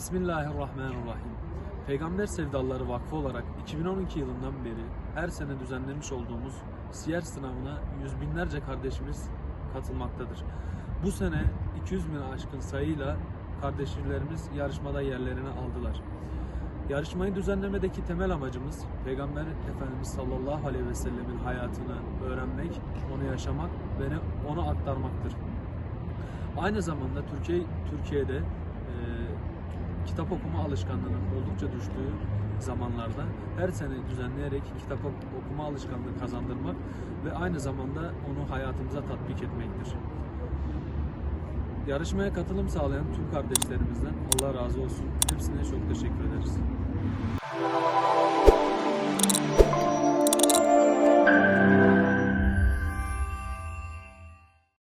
Bismillahirrahmanirrahim. Peygamber Sevdaları Vakfı olarak 2012 yılından beri her sene düzenlemiş olduğumuz siyer sınavına yüz binlerce kardeşimiz katılmaktadır. Bu sene 200 bin aşkın sayıyla kardeşlerimiz yarışmada yerlerini aldılar. Yarışmayı düzenlemedeki temel amacımız Peygamber Efendimiz sallallahu aleyhi ve sellemin hayatını öğrenmek, onu yaşamak ve onu aktarmaktır. Aynı zamanda Türkiye'de kitap okuma alışkanlığının oldukça düştüğü zamanlarda her sene düzenleyerek kitap okuma alışkanlığı kazandırmak ve aynı zamanda onu hayatımıza tatbik etmektir. Yarışmaya katılım sağlayan tüm kardeşlerimizden Allah razı olsun. Hepsine çok teşekkür ederiz.